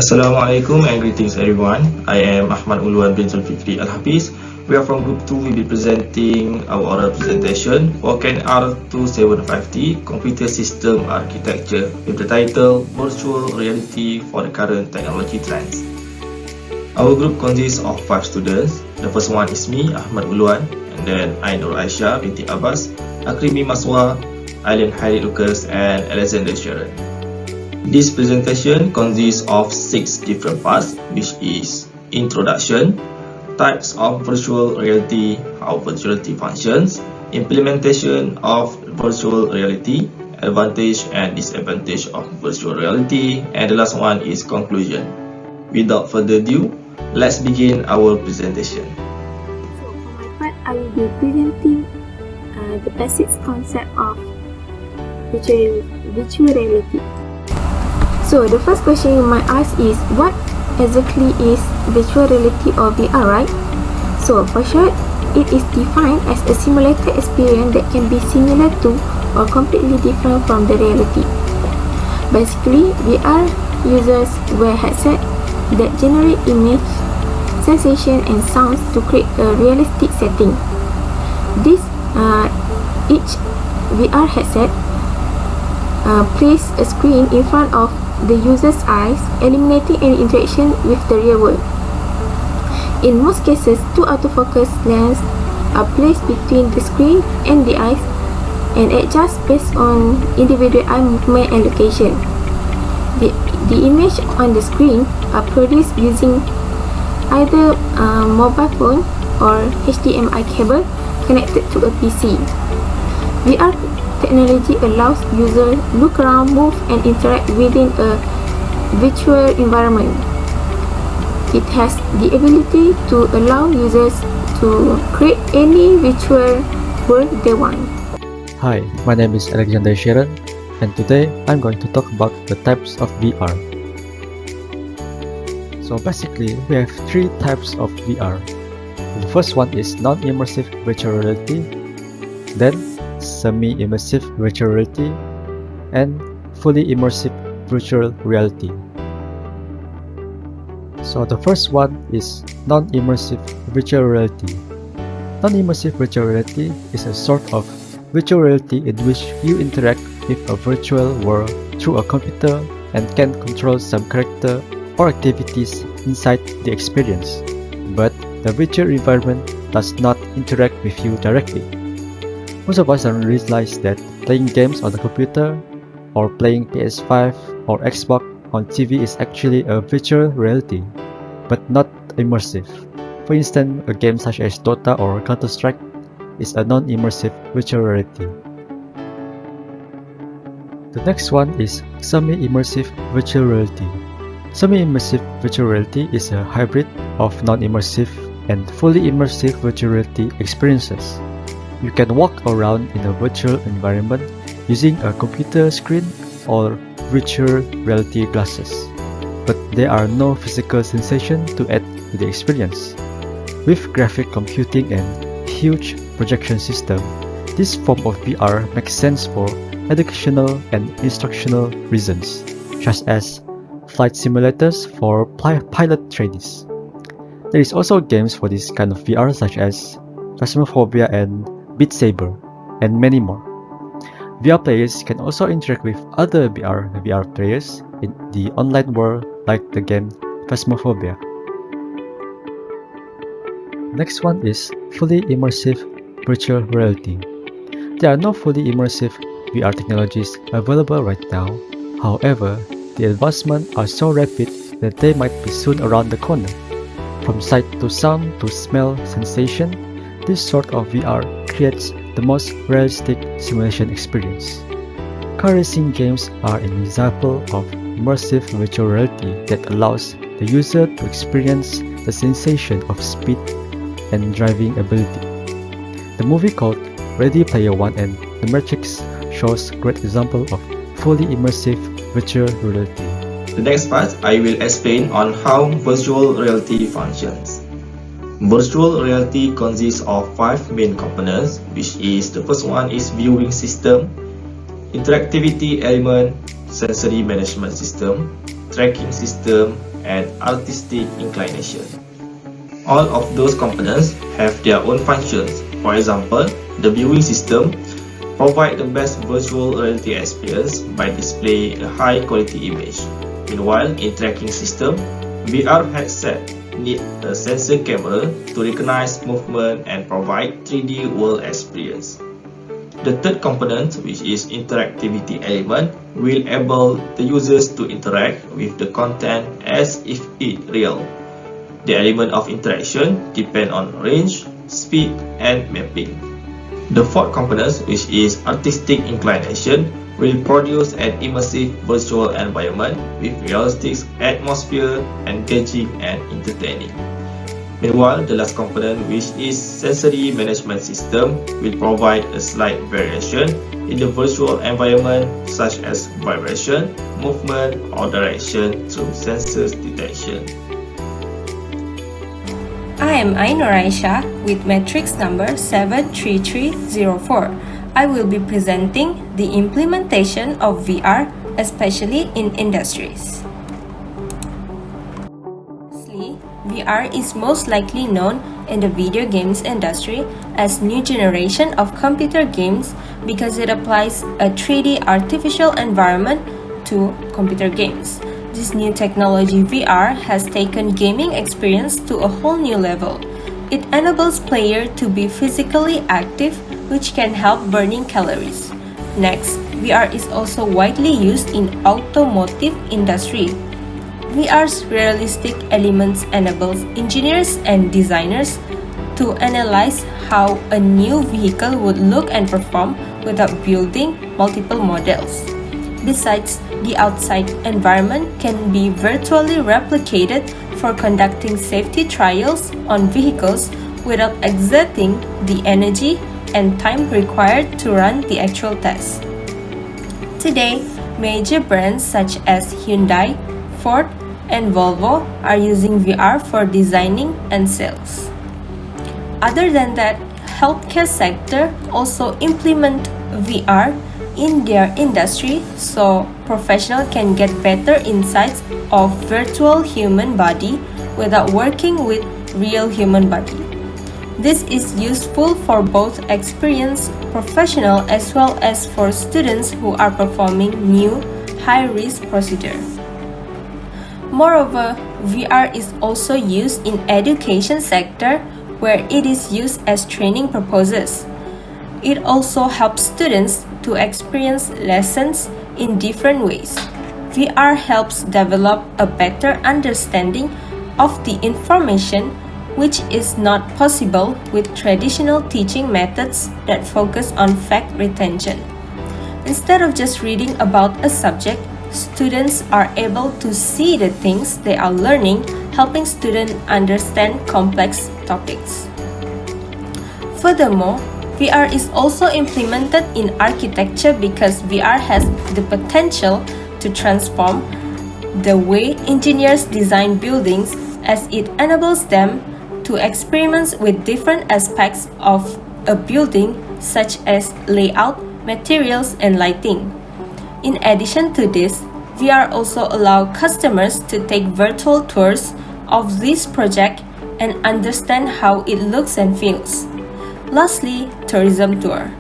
Assalamualaikum and greetings everyone. I am Ahmad Uluan bin Zulfikri Al-Hafiz. We are from Group 2. We will be presenting our oral presentation for KNR2753 Computer System Architecture with the title Virtual Reality for the Current Technology Trends. Our group consists of 5 students. The first one is me, Ahmad Uluan, and then Ainur Aisyah binti Abbas, Akrimi Maswa, Aileen Hairi Lucas, and Alexander Sharon. This presentation consists of 6 different parts, which is introduction, types of virtual reality, how virtual reality functions, implementation of virtual reality, advantage and disadvantage of virtual reality, and the last one is conclusion. Without further ado, let's begin our presentation. So for my part, I will be presenting the basic concept of virtual reality. So the first question you might ask is, what exactly is virtual reality or VR, right? So for short, it is defined as a simulated experience that can be similar to or completely different from the reality. Basically, VR users wear headsets that generate image, sensation and sounds to create a realistic setting. Each VR headset place a screen in front of the user's eyes, eliminating any interaction with the real world. In most cases, 2 autofocus lenses are placed between the screen and the eyes and adjust based on individual eye movement and location. The image on the screen are produced using either a mobile phone or HDMI cable connected to a PC. VR technology allows users to look around, move, and interact within a virtual environment. It has the ability to allow users to create any virtual world they want. Hi, my name is Alexander Sharon, and today I'm going to talk about the types of VR. So basically, we have 3 types of VR. The first one is non-immersive virtual reality, then semi-immersive virtual reality, and fully immersive virtual reality. So the first one is non-immersive virtual reality. Non-immersive virtual reality is a sort of virtual reality in which you interact with a virtual world through a computer and can control some character or activities inside the experience, but the virtual environment does not interact with you directly. Most of us don't realize that playing games on the computer or playing PS5 or Xbox on TV is actually a virtual reality, but not immersive. For instance, a game such as Dota or Counter-Strike is a non-immersive virtual reality. The next one is semi-immersive virtual reality. Semi-immersive virtual reality is a hybrid of non-immersive and fully immersive virtual reality experiences. You can walk around in a virtual environment using a computer screen or virtual reality glasses, but there are no physical sensations to add to the experience. With graphic computing and huge projection system, this form of VR makes sense for educational and instructional reasons, such as flight simulators for pilot trainees. There is also games for this kind of VR such as Phasmophobia and Beat Saber, and many more. VR players can also interact with other VR players in the online world like the game Phasmophobia. Next one is fully immersive virtual reality. There are no fully immersive VR technologies available right now. However, the advancements are so rapid that they might be soon around the corner. From sight to sound to smell sensation, this sort of VR creates the most realistic simulation experience. Car racing games are an example of immersive virtual reality that allows the user to experience the sensation of speed and driving ability. The movie called Ready Player One and The Matrix shows a great example of fully immersive virtual reality. The next part, I will explain on how virtual reality functions. Virtual reality consists of 5 main components, which is the first one is viewing system, interactivity element, sensory management system, tracking system, and artistic inclination. All of those components have their own functions. For example, the viewing system provides the best virtual reality experience by displaying a high quality image. Meanwhile, in tracking system, VR headset need a sensor camera to recognize movement and provide 3D world experience. The third component, which is interactivity element, will enable the users to interact with the content as if it real. The element of interaction depend on range, speed, and mapping. The fourth component, which is artistic inclination, will produce an immersive virtual environment with realistic atmosphere, engaging and entertaining. Meanwhile, the last component, which is sensory management system, will provide a slight variation in the virtual environment such as vibration, movement, or direction through sensors detection. I am Ainur Aisha with matrix number 73304. I will be presenting the implementation of VR, especially in industries. Firstly, VR is most likely known in the video games industry as new generation of computer games because it applies a 3D artificial environment to computer games. This new technology VR has taken gaming experience to a whole new level. It enables players to be physically active, which can help burning calories. Next, VR is also widely used in automotive industry. VR's realistic elements enables engineers and designers to analyze how a new vehicle would look and perform without building multiple models. Besides, the outside environment can be virtually replicated for conducting safety trials on vehicles without exerting the energy and time required to run the actual test. Today, major brands such as Hyundai, Ford, and Volvo are using VR for designing and sales. Other than that, healthcare sector also implement VR in their industry so professionals can get better insights of virtual human body without working with real human body. This is useful for both experienced professionals as well as for students who are performing new high-risk procedures. Moreover, VR is also used in education sector where it is used as training purposes. It also helps students to experience lessons in different ways. VR helps develop a better understanding of the information which is not possible with traditional teaching methods that focus on fact retention. Instead of just reading about a subject, students are able to see the things they are learning, helping students understand complex topics. Furthermore, VR is also implemented in architecture because VR has the potential to transform the way engineers design buildings as it enables them to experiment with different aspects of a building such as layout, materials, and lighting. In addition to this, VR also allows customers to take virtual tours of this project and understand how it looks and feels. Lastly, tourism tour.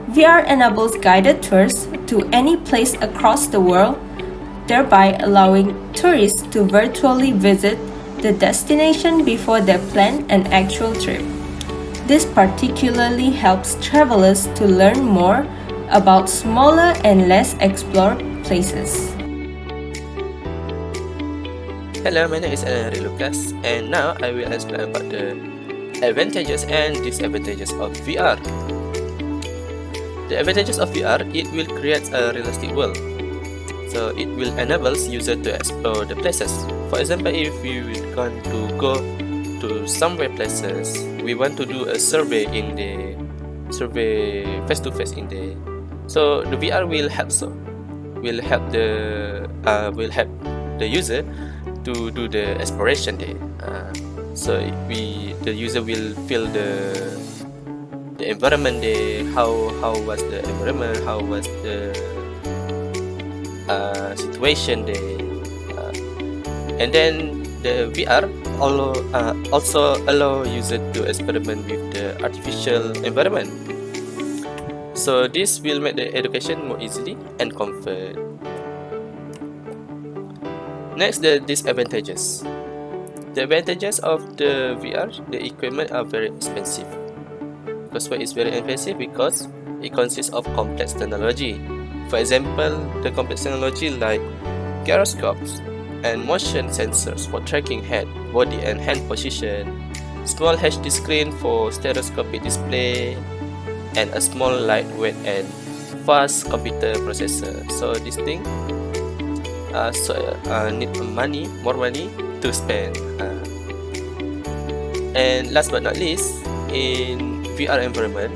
VR enables guided tours to any place across the world, thereby allowing tourists to virtually visit the destination before they plan an actual trip. This particularly helps travelers to learn more about smaller and less explored places. Hello, my name is Lucas, and now I will explain about the advantages and disadvantages of VR. The advantages of VR, it will create a realistic world. So it will enable users to explore the places. For example, if we want to go to somewhere places, we want to do a survey face to face in the. So the VR will help the user to do the exploration there. So the user will feel the environment there. How was the environment? How was the situation there? And then The VR also allow user to experiment with the artificial environment. So this will make the education more easily and comfort. Next, the disadvantages. The advantages of the VR, the equipment are very expensive. Because why it's very expensive? Because it consists of complex technology. For example, the complex technology like gyroscopes and motion sensors for tracking head, body and hand position, small HD screen for stereoscopic display, and a small lightweight and fast computer processor. So this thing need more money to spend. And last but not least, in VR environment,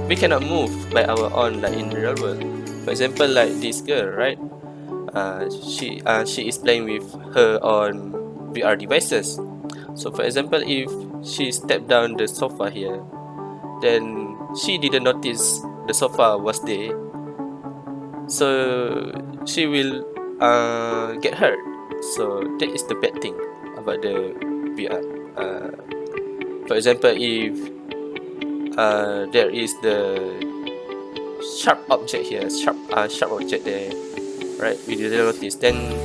we cannot move by our own like in real world. For example, like this girl, right? She is playing with her own VR devices. So for example, if she stepped down the sofa here, then she didn't notice the sofa was there, so she will get hurt. So that is the bad thing about the VR. For example, if there is the sharp object here, sharp object there, right? We didn't notice. Then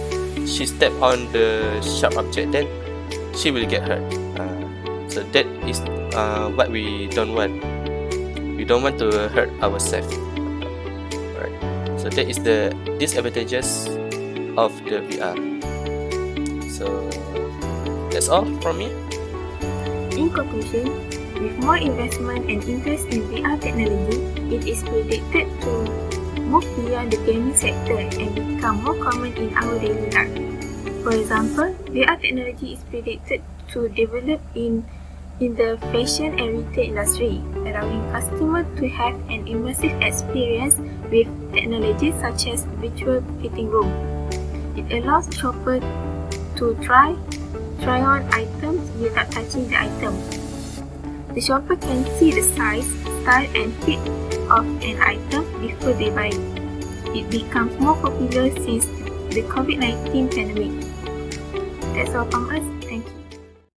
she stepped on the sharp object, then she will get hurt. So that is what we don't want. We don't want to hurt ourselves. Right. So that is the disadvantages of the VR. So that's all from me. In conclusion, with more investment and interest in VR technology, it is predicted to move beyond the gaming sector and become more common in our daily life. For example, VR technology is predicted to develop in the fashion and retail industry, allowing customers to have an immersive experience with technologies such as virtual fitting room. It allows shoppers to try on items without touching the items. The shopper can see the size, style and fit of an item before they buy it. It becomes more popular since the COVID-19 pandemic. That's all from us.